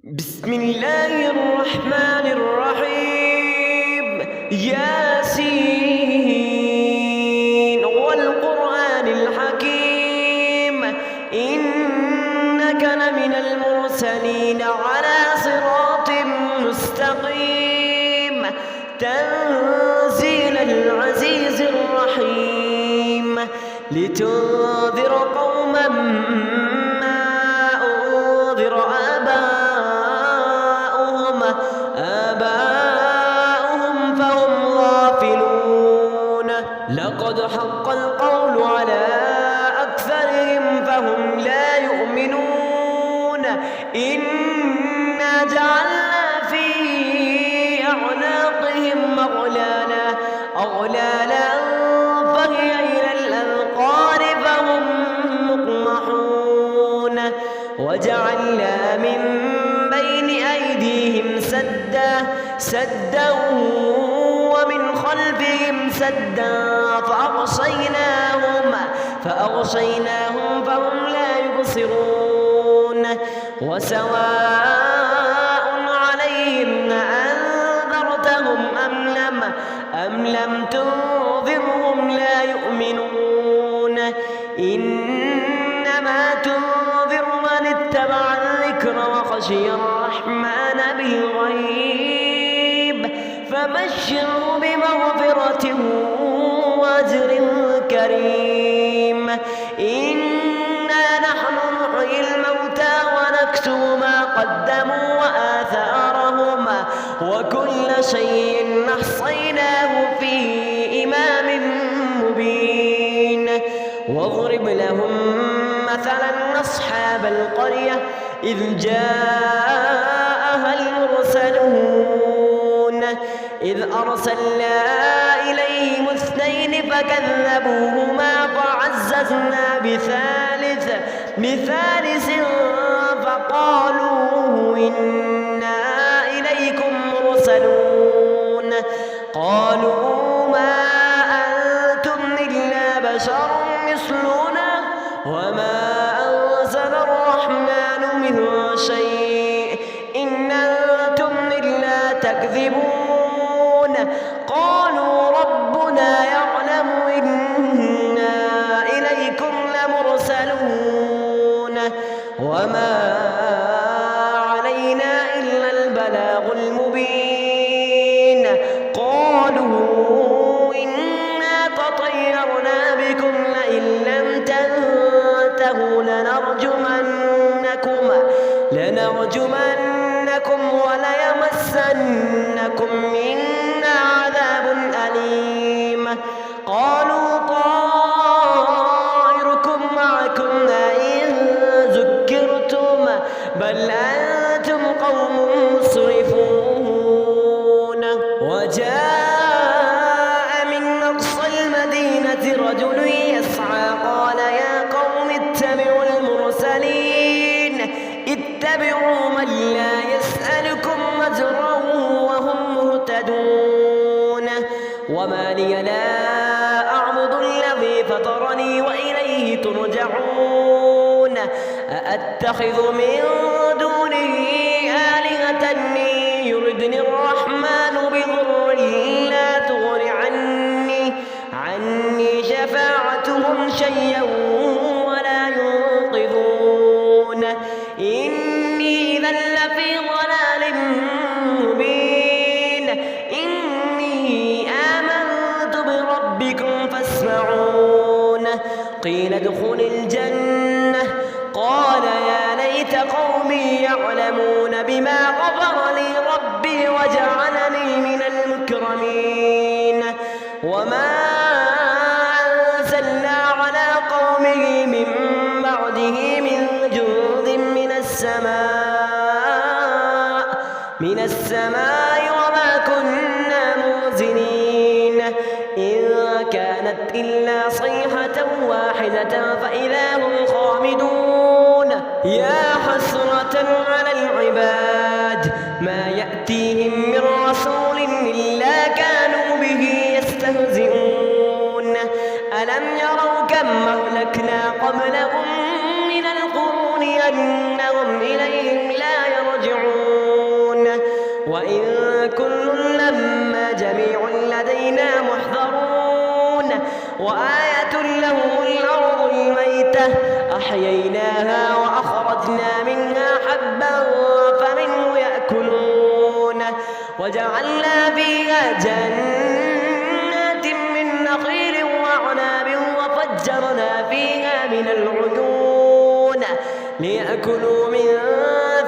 بسم الله الرحمن الرحيم. ياسين والقرآن الحكيم إنك لمن المرسلين على صراط مستقيم تنزيل العزيز الرحيم لتنذر قوما ما أنذر آباؤهم فهم غافلون. لقد حق القول على أكثرهم فهم لا يؤمنون. إنا جعلنا في أعناقهم أغلالا فهي إلى الأذقان فهم مقمحون. وجعلنا من بين أيديهم سدا ومن خلفهم سدا فأغشيناهم فهم لا يبصرون. وسواء عليهم أنذرتهم أم لم تنذرهم لا يؤمنون. إنما تنذر من اتبع الذكر وخشي الرحمن بالغيب فبشره بمغفرة وأجر كريم. إنا نحن نحيي الموتى ونكتب ما قدموا وآثارهم وكل شيء أحصيناه في إمام مبين. واضرب لهم مثلا أصحاب القرية إذ جاءها المرسلون إذ أرسلنا إليهم اثنين فكذبوهما فعززنا بثالث فقالوا إنا إليكم مرسلون. قالوا ما أنتم إلا بشر مثلنا وما أنزل الرحمن من شيء إن أنتم إلا تكذبون. قالوا ربنا يعلم إنا إليكم لمرسلون وما علينا إلا البلاغ المبين. قالوا إنا تطيرنا بكم لئن لم تنتهوا لنرجمنكم وليمسنكم منا عذاب أليم. قالوا طائركم معكم أئن ذكرتم بل أنتم قوم مسرفون. وجاء من أقصى المدينة رجل يسعى قال يا قوم اتبعوا المرسلين اتبعوا من لا يسألكم أجرا وهم مهتدون. وما لي لا أعبد الذي فطرني وإليه ترجعون. أأتخذ من دونه آلهة يردني الرحمن بضر لا تغن عني شفاعتهم شيئا ولا ينقذون. إني إذا لفي ضلال مبين. إني آمنت بربكم فاسمعون. قيل ادخل الجنة قال يا ليت قومي يعلمون بما غفر لي ربي وجعلني من المكرمين. وما أنزلنا على قومه من بعده من جند من السماء وما كنا منزلين. إن كانت إلا صيحة واحدة فإذا هم خامدون. يا حسرة على العباد ما يأتيهم من رسول إلا كانوا به يستهزئون. ألم يروا كم أهلكنا قبلهم من القرون أنهم إليهم لا يرجعون. وإن كل لما جميع لدينا محضرون وآية لهم الأرض الميتة أحييناها وأخرجنا منها حبا فمنه يأكلون وجعلنا فيها جنات من نخيل وأعناب وفجرنا فيها من العيون ليأكلوا من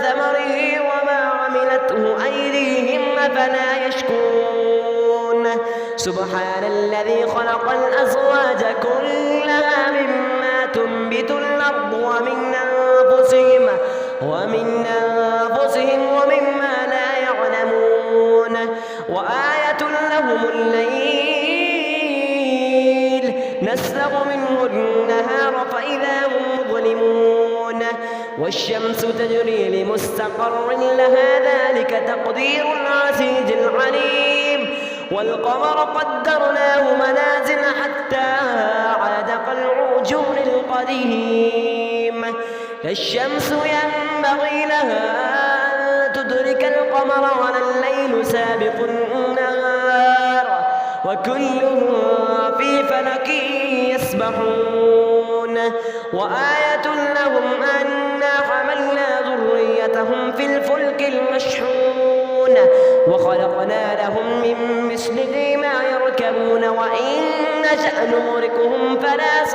ثمره وما عملته أيديهم أفلا يشكرون سبحان الذي خلق الأزواج كلها مما تنبت الأرض ومن أنفسهم ومما لا يعلمون وآية لهم الليل نسلخ منه النهار فإذا هم مظلمون والشمس تجري لمستقر لها ذلك تقدير العزيز العليم والقمر قدرناه منازل حتى عاد كالعرجون القديم الشمس ينبغي لها أن تدرك القمر ولا الليل سابق النهار وكل في فلك يسبحون وآية لهم أنا حملنا ذريتهم في الفلك المشحون وخلقنا لهم من مثله ما يركبون وإن نشأ نغرقهم فلا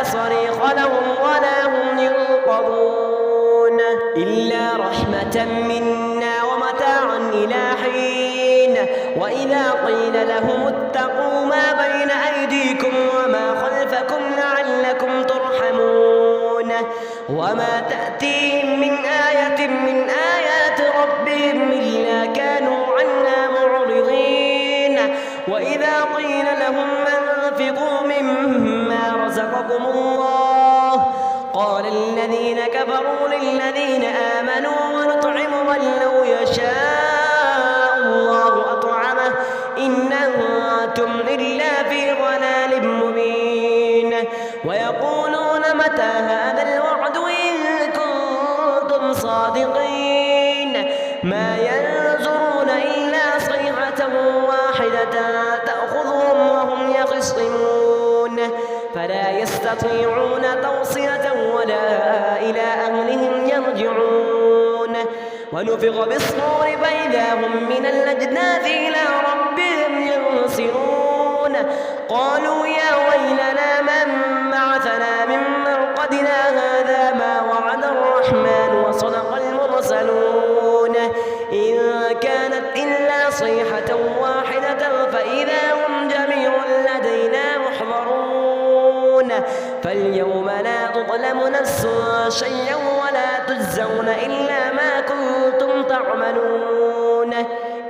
صريخ لهم ولا هم ينقذون إلا رحمة منا ومتاعا إلى حين وإذا قيل لهم اتقوا ما بين أيديكم وما خلفكم لعلكم ترحمون وما تأتيهم من آية من آيات ربهم إلا كانوا عنها معرضين وإذا قيل لهم أنفقوا مما رزقكم الله قال الذين كفروا للذين آمنوا ونطعم من لو يشاء الله أطعمه إن أنتم إلا في ضلال مبين ويقولون متى هذا الوعد إن كنتم صادقين ما ينظرون إلا صيحة واحدة تأخذهم وهم يخصمون فلا يستطيعون توصية ولا إلى أهلهم يرجعون ونفخ بالصور فإذا هم من الأجداث إلى ربهم ينسلون قالوا يا ويلنا من بعثنا من مرقدنا هذا ما وعد الرحمن وصدق المرسلون إن كانت إلا صيحة واحدة فإذا هم جميع لدينا محضرون فاليوم لا تظلم نفس شيئا ولا تجزون إلا ما كنتم تعملون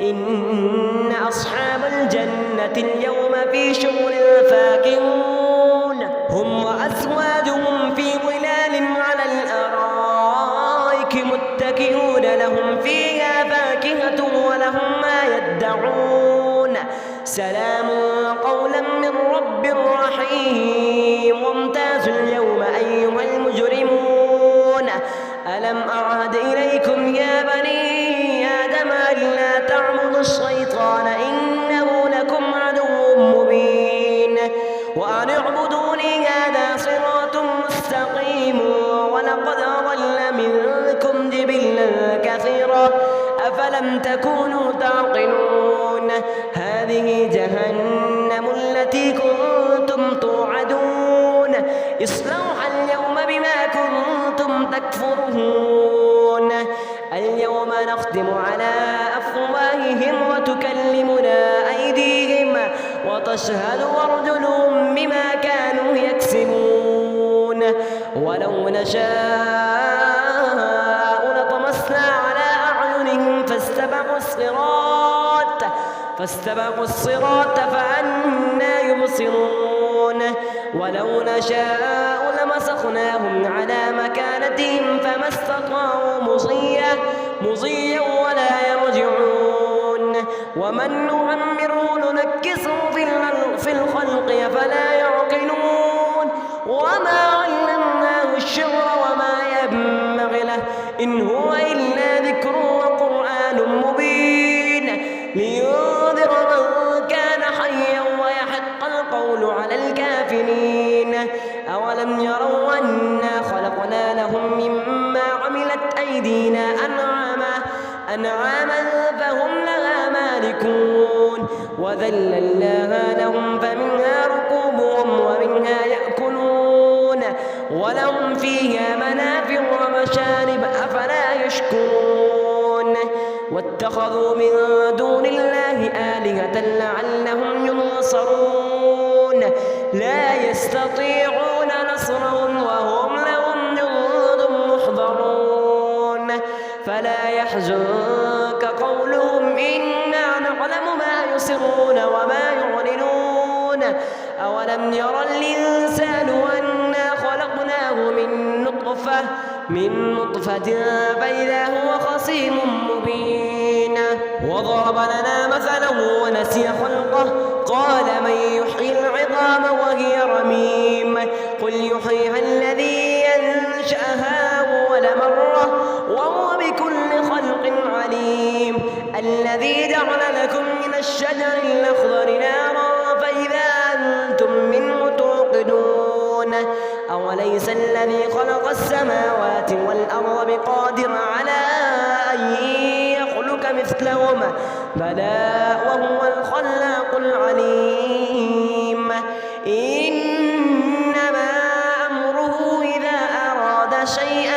إن أصحاب الجنة اليوم في شغل فاكهون هم وأزواجهم في ظلال على الأرائك متكئون لهم فيها فاكهة ولهم ما يدعون سلام قولا من رب رحيم وامتازوا اليوم أيها المجرمون ألم أعهد إليكم يا بني آدم ألا تعبدوا الشيطان إنه لكم عدو مبين وأن اعبدوني هذا صراط مستقيم ولقد أضل منكم جبلا كثيرا أفلم تكونوا تعقلون هذه جهنم التي كنتم توعدون اصلوها اليوم بما كنتم تكفرون اليوم نختم على أفواههم وتكلمنا أيديهم وتشهد أرجلهم بما كانوا يكسبون ولو نشاء لطمسنا على أعينهم فاستبقوا الصراط فأنى يبصرون ولو نشاء لمسخناهم على مكانتهم فما استطاعوا مضيا ولا يرجعون ومن نعمره ننكسه في الخلق أفلا يعقلون وما علمناه الشعر وما ينبغي له إن هو إلا ذكر وقرآن مبين لينذر من كان حيا ويحق القول على الكافرين. أولم يروا أنا خلقنا لهم مما عملت أيدينا أنعاما فهم لها مالكون وذللناها لهم فمنها ركوبهم ومنها يأكلون ولهم فيها منافع ومشارب أفلا يشكرون. واتخذوا من دون الله آلهة لعلهم ينصرون لا يستطيعون نصرهم وهم لهم جند محضرون. فلا يحزنك قولهم إنا نعلم ما يسرون وما يعلنون. أولم ير الإنسان أنا خلقناه من نطفة فإذا هو خصيم مبين. وضرب لنا مثلا ونسي خلقه قال من يحيي العظام وهي رميم قل يحييها الذي ينشأها أول مرة وهو بكل خلق عليم. الذي جعل لكم من الشجر الأخضر نارا فإذا أنتم منه توقدون. أوليس الذي خلق السماوات والأرض بقادر على أن يخلق مثلهم بلى وهو الخلاق العليم. إنما أمره إذا أراد شيئا